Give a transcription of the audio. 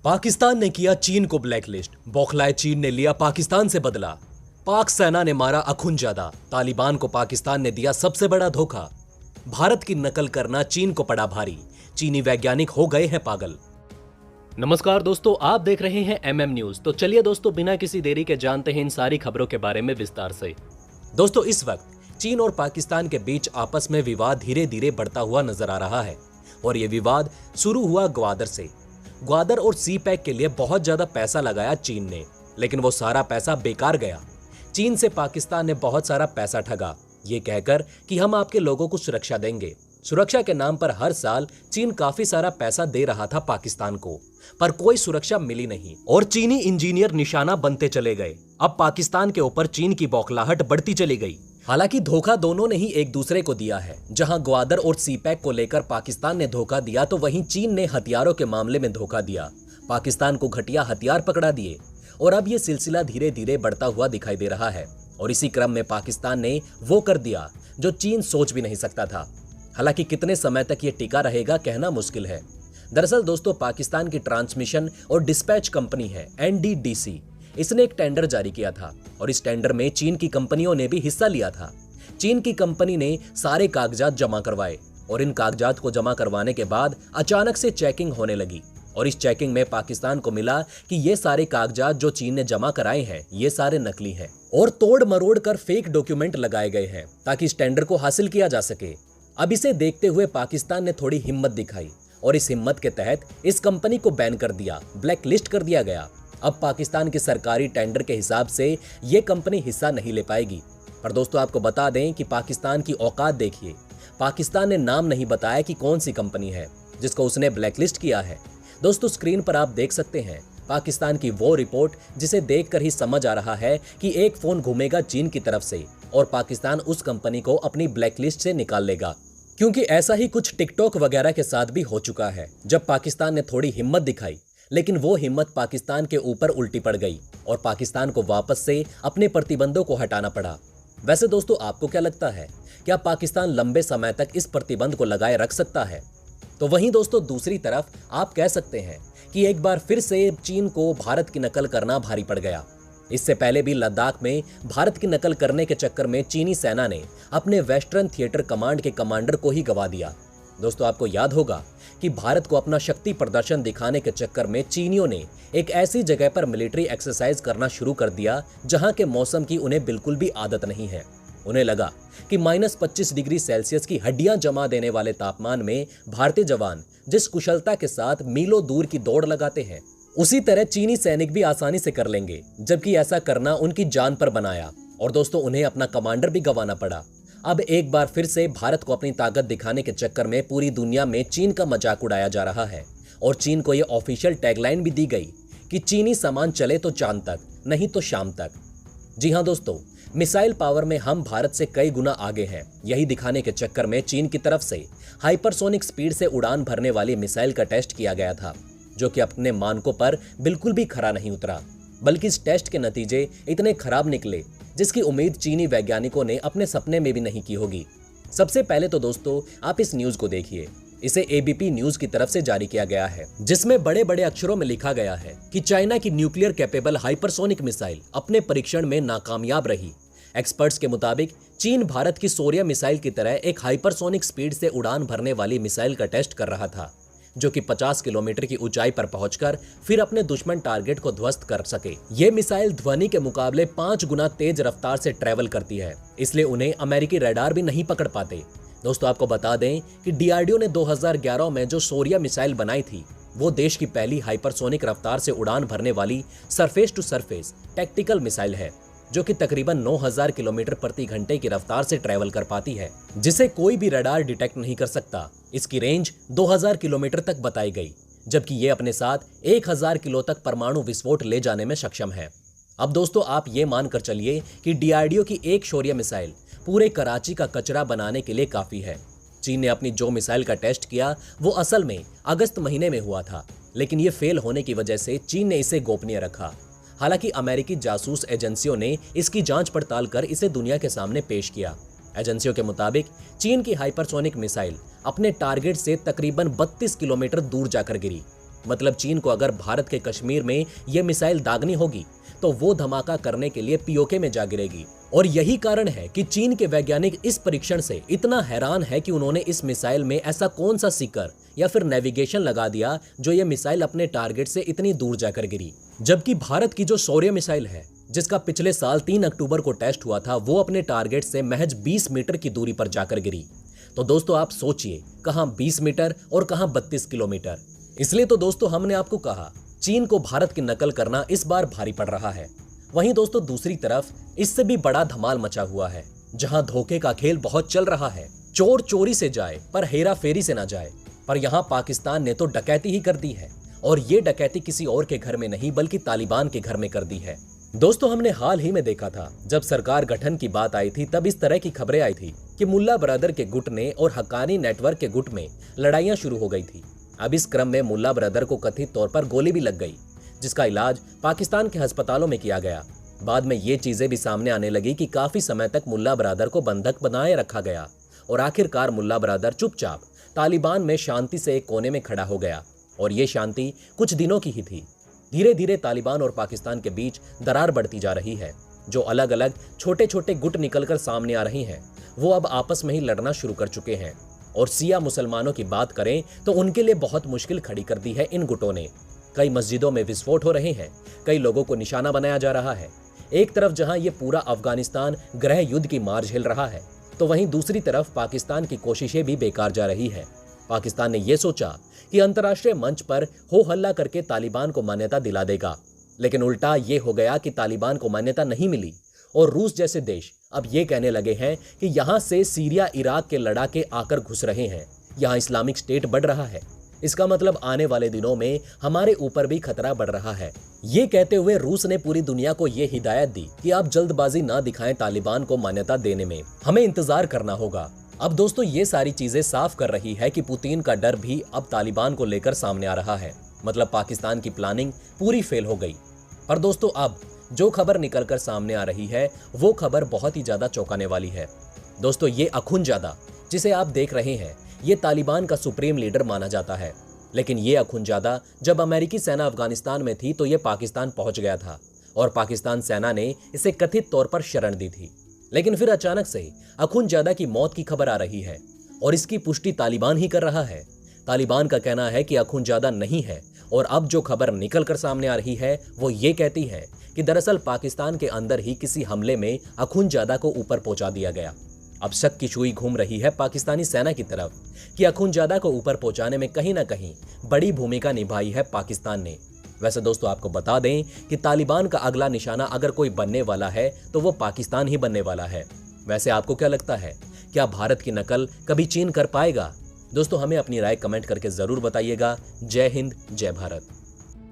पाकिस्तान ने किया चीन को ब्लैकलिस्ट। बौखलाए चीन ने लिया पाकिस्तान से बदला। पाक सेना ने मारा अखुनजादा। तालिबान को पाकिस्तान ने दिया सबसे बड़ा धोखा। भारत की नकल करना चीन को पड़ा भारी। चीनी वैज्ञानिक हो गए हैं पागल। नमस्कार दोस्तों, आप देख रहे हैं एमएम न्यूज। तो चलिए दोस्तों, बिना किसी देरी के जानते हैं इन सारी खबरों के बारे में विस्तार से। दोस्तों, इस वक्त चीन और पाकिस्तान के बीच आपस में विवाद धीरे धीरे बढ़ता हुआ नजर आ रहा है और ये विवाद शुरू हुआ ग्वादर से। ग्वादर और सी पैक के लिए बहुत ज्यादा पैसा लगाया चीन ने, लेकिन वो सारा पैसा बेकार गया। चीन से पाकिस्तान ने बहुत सारा पैसा ठगा, ये कहकर कि हम आपके लोगों को सुरक्षा देंगे। सुरक्षा के नाम पर हर साल चीन काफी सारा पैसा दे रहा था पाकिस्तान को, पर कोई सुरक्षा मिली नहीं और चीनी इंजीनियर निशाना बनते चले गए। अब पाकिस्तान के ऊपर चीन की बौखलाहट बढ़ती चली गई। हालांकि धोखा दोनों ने ही एक दूसरे को दिया है। जहां ग्वादर और सीपैक को लेकर पाकिस्तान ने धोखा दिया, तो वहीं चीन ने हथियारों के मामले में धोखा दिया। पाकिस्तान को घटिया हथियार पकड़ा दिए और अब ये सिलसिला धीरे धीरे बढ़ता हुआ दिखाई दे रहा है। और इसी क्रम में पाकिस्तान ने वो कर दिया जो चीन सोच भी नहीं सकता था। हालांकि कितने समय तक ये टिका रहेगा कहना मुश्किल है। दरअसल दोस्तों, पाकिस्तान की ट्रांसमिशन और डिस्पैच कंपनी है NDDC, इसने एक टेंडर जारी किया था और इस टेंडर में चीन की कंपनियों ने भी हिस्सा लिया था। चीन की कंपनी ने सारे कागजात जमा करवाए और इन कागजात को जमा करवाने के बाद अचानक से चेकिंग होने लगी और इस चेकिंग में पाकिस्तान को मिला कि ये सारे कागजात जो चीन ने जमा कराए हैं ये सारे नकली हैं और तोड़ मरोड़ कर फेक डॉक्यूमेंट लगाए गए हैं ताकि इस टेंडर को हासिल किया जा सके। अब इसे देखते हुए पाकिस्तान ने थोड़ी हिम्मत दिखाई और इस हिम्मत के तहत इस कंपनी को बैन कर दिया, ब्लैक लिस्ट कर दिया गया। अब पाकिस्तान के सरकारी टेंडर के हिसाब से ये कंपनी हिस्सा नहीं ले पाएगी। पर दोस्तों, आपको बता दें कि पाकिस्तान की औकात देखिए। पाकिस्तान ने नाम नहीं बताया कि कौन सी कंपनी है जिसको उसने ब्लैकलिस्ट किया है। दोस्तों, स्क्रीन पर आप देख सकते हैं पाकिस्तान की वो रिपोर्ट जिसे देखकर ही समझ आ रहा है कि एक फोन घूमेगा चीन की तरफ से और पाकिस्तान उस कंपनी को अपनी ब्लैकलिस्ट से निकाल लेगा। क्योंकि ऐसा ही कुछ टिकटॉक वगैरह के साथ भी हो चुका है। जब पाकिस्तान ने थोड़ी हिम्मत दिखाई, लेकिन वो हिम्मत पाकिस्तान के ऊपर उल्टी पड़ गई और पाकिस्तान को वापस से अपने प्रतिबंधों को हटाना पड़ा। वैसे दोस्तों, आपको क्या लगता है, क्या पाकिस्तान लंबे समय तक इस प्रतिबंध को लगाए रख सकता है? तो वहीं दोस्तों, दूसरी तरफ आप कह सकते हैं कि एक बार फिर से चीन को भारत की नकल करना भारी पड़ गया। इससे पहले भी लद्दाख में भारत की नकल करने के चक्कर में चीनी सेना ने अपने वेस्टर्न थिएटर कमांड के कमांडर को ही गंवा दिया। दोस्तों, आपको याद होगा कि भारत को अपना शक्ति प्रदर्शन दिखाने के चक्कर में चीनियों ने एक ऐसी जगह पर मिलिट्री एक्सरसाइज करना शुरू कर दिया जहां के मौसम की उन्हें बिल्कुल भी आदत नहीं है। उन्हें लगा कि -25 डिग्री सेल्सियस की हड्डियां जमा देने वाले तापमान में भारतीय जवान जिस कुशलता के साथ मीलों दूर की दौड़ लगाते हैं, उसी तरह चीनी सैनिक भी आसानी से कर लेंगे, जबकि ऐसा करना उनकी जान पर बनाया और दोस्तों, उन्हें अपना कमांडर भी गंवाना पड़ा। अब एक बार फिर से भारत को अपनी ताकत दिखाने के चक्कर में पूरी दुनिया में चीन का मजाक उड़ाया जा रहा है और चीन को यह ऑफिशियल टैगलाइन भी दी गई कि चीनी सामान चले तो चांद तक, नहीं तो शाम तक। जी हाँ दोस्तों, मिसाइल पावर में हम भारत से कई गुना आगे हैं। यही दिखाने के चक्कर में चीन की तरफ से हाइपरसोनिक स्पीड से उड़ान भरने वाली मिसाइल का टेस्ट किया गया था, जो कि अपने मानकों पर बिल्कुल भी खरा नहीं उतरा, बल्कि इस टेस्ट के नतीजे इतने खराब निकले जिसकी उम्मीद चीनी वैज्ञानिकों ने अपने सपने में भी नहीं की होगी। सबसे पहले तो दोस्तों, आप इस न्यूज को देखिए। इसे ABP न्यूज की तरफ से जारी किया गया है, जिसमें बड़े बड़े अक्षरों में लिखा गया है कि चाइना की न्यूक्लियर कैपेबल हाइपरसोनिक मिसाइल अपने परीक्षण में नाकामयाब रही। एक्सपर्ट्स के मुताबिक चीन भारत की सोरिया मिसाइल की तरह एक हाइपरसोनिक स्पीड से उड़ान भरने वाली मिसाइल का टेस्ट कर रहा था, जो कि 50 किलोमीटर की ऊंचाई पर पहुंचकर फिर अपने दुश्मन टारगेट को ध्वस्त कर सके। ये मिसाइल ध्वनि के मुकाबले 5 गुना तेज रफ्तार से ट्रेवल करती है, इसलिए उन्हें अमेरिकी रडार भी नहीं पकड़ पाते। दोस्तों, आपको बता दें कि DRDO ने 2011 में जो सोरिया मिसाइल बनाई थी, वो देश की पहली हाइपरसोनिक रफ्तार से उड़ान भरने वाली surface to surface tactical missile है, जो कि तकरीबन 9000 किलोमीटर प्रति घंटे की रफ्तार से ट्रैवल कर पाती है, जिसे कोई भी रडार डिटेक्ट नहीं कर सकता। इसकी रेंज 2000 किलोमीटर तक बताई गई, जबकि ये अपने साथ 1000 किलो तक परमाणु विस्फोट ले जाने में सक्षम है। अब दोस्तों, आप ये मानकर चलिए कि DRDO की एक शौर्य मिसाइल पूरे कराची का कचरा बनाने के लिए काफी है। चीन ने अपनी जो मिसाइल का टेस्ट किया वो असल में अगस्त महीने में हुआ था, लेकिन ये फेल होने की वजह से चीन ने इसे गोपनीय रखा। हालांकि अमेरिकी जासूस एजेंसियों ने इसकी जांच पड़ताल कर इसे दुनिया के सामने पेश किया। एजेंसियों के मुताबिक चीन की हाइपरसोनिक मिसाइल अपने टारगेट से तकरीबन 32 किलोमीटर दूर जाकर गिरी मतलब चीन को अगर भारत के कश्मीर में ये मिसाइल दागनी होगी तो वो धमाका करने के लिए पीओके में जा गिरेगी। और यही कारण है कि चीन के वैज्ञानिक इस परीक्षण से इतना हैरान है कि उन्होंने इस मिसाइल में ऐसा कौन सा सीकर या फिर नेविगेशन लगा दिया जो ये मिसाइल अपने टारगेट से इतनी दूर जाकर गिरी। जबकि भारत की जो शौर्य मिसाइल है, जिसका पिछले साल 3 अक्टूबर को टेस्ट हुआ था, वो अपने टारगेट से महज 20 मीटर की दूरी पर जाकर गिरी। तो दोस्तों आप सोचिए, कहां 20 मीटर और कहां 32 किलोमीटर। इसलिए तो दोस्तों हमने आपको कहा, चीन को भारत की नकल करना इस बार भारी पड़ रहा है। वहीं दोस्तों दूसरी तरफ इससे भी बड़ा धमाल मचा हुआ है, जहां धोखे का खेल बहुत चल रहा है। चोर चोरी से जाए पर हेरा फेरी से ना जाए। पर यहां पाकिस्तान ने तो डकैती ही कर दी है, और ये डकैती किसी और के घर में नहीं बल्कि तालिबान के घर में कर दी है। दोस्तों हमने हाल ही में देखा था, जब सरकार गठन की बात आई थी तब इस तरह की खबरें आई थी कि मुल्ला ब्रदर के गुट ने और हक्कानी नेटवर्क के गुट में लड़ाइयां शुरू हो गई थी। अब इस क्रम में मुल्ला ब्रदर को कथित तौर पर गोली भी लग गई, जिसका इलाज पाकिस्तान के अस्पतालों में किया गया। बाद में ये चीजें भी सामने आने लगी कि काफी समय तक मुल्ला ब्रदर को बंधक बनाए रखा गया और आखिरकार मुल्ला ब्रदर चुपचाप तालिबान में शांति से एक कोने में खड़ा हो गया। और ये शांति कुछ दिनों की ही थी। धीरे धीरे तालिबान और पाकिस्तान के बीच दरार बढ़ती जा रही है। जो अलग अलग छोटे छोटे गुट निकलकर सामने आ रही हैं, वो अब आपस में ही लड़ना शुरू कर चुके हैं। और सिया मुसलमानों की बात करें तो उनके लिए बहुत मुश्किल खड़ी कर दी है इन गुटों ने। कई मस्जिदों में विस्फोट हो रहे हैं, कई लोगों को निशाना बनाया जा रहा है। एक तरफ जहां ये पूरा अफगानिस्तान गृह युद्ध की मार झेल रहा है, तो वहीं दूसरी तरफ पाकिस्तान की कोशिशें भी बेकार जा रही है। पाकिस्तान ने यह सोचा कि अंतर्राष्ट्रीय मंच पर हो हल्ला करके तालिबान को मान्यता दिला देगा, लेकिन उल्टा ये हो गया कि तालिबान को मान्यता नहीं मिली। और रूस जैसे देश अब ये कहने लगे हैं कि यहां से सीरिया इराक के लड़ाके आकर घुस रहे हैं, यहां इस्लामिक स्टेट बढ़ रहा है। इसका मतलब आने वाले दिनों में हमारे ऊपर भी खतरा बढ़ रहा है। ये कहते हुए रूस ने पूरी दुनिया को ये हिदायत दी कि आप जल्दबाजी ना दिखाएं तालिबान को मान्यता देने में, हमें इंतजार करना होगा। अब दोस्तों ये सारी चीजें साफ कर रही है कि पुतिन का डर भी अब तालिबान को लेकर सामने आ रहा है। मतलब पाकिस्तान की प्लानिंग पूरी फेल हो गई। पर दोस्तों अब जो खबर निकलकर सामने आ रही है वो खबर बहुत ही ज्यादा चौंकाने वाली है। दोस्तों ये अखुनजादा जिसे आप देख रहे हैं, ये तालिबान का सुप्रीम लीडर माना जाता है। लेकिन ये अखुनजादा जब अमेरिकी सेना अफगानिस्तान में थी तो ये पाकिस्तान पहुंच गया था और पाकिस्तान सेना ने इसे कथित तौर पर शरण दी थी। लेकिन फिर अचानक से अखुनजादा की मौत की खबर आ रही है और इसकी पुष्टि तालिबान ही कर रहा है। तालिबान का कहना है कि अखुनजादा नहीं है, और अब जो खबर निकल कर सामने आ रही है वो ये कहती है कि दरअसल पाकिस्तान के अंदर ही किसी हमले में अखुनजादा को ऊपर पहुंचा दिया गया। अब शक की सुई घूम रही है पाकिस्तानी सेना की तरफ कि अखुनजादा को ऊपर पहुंचाने में कहीं ना कहीं बड़ी भूमिका निभाई है पाकिस्तान ने। वैसे दोस्तों आपको बता दें कि तालिबान का अगला निशाना अगर कोई बनने वाला है तो वो पाकिस्तान ही बनने वाला है। वैसे आपको क्या लगता है, क्या भारत की नकल कभी चीन कर पाएगा? दोस्तों हमें अपनी राय कमेंट करके जरूर बताइएगा। जय हिंद, जय भारत।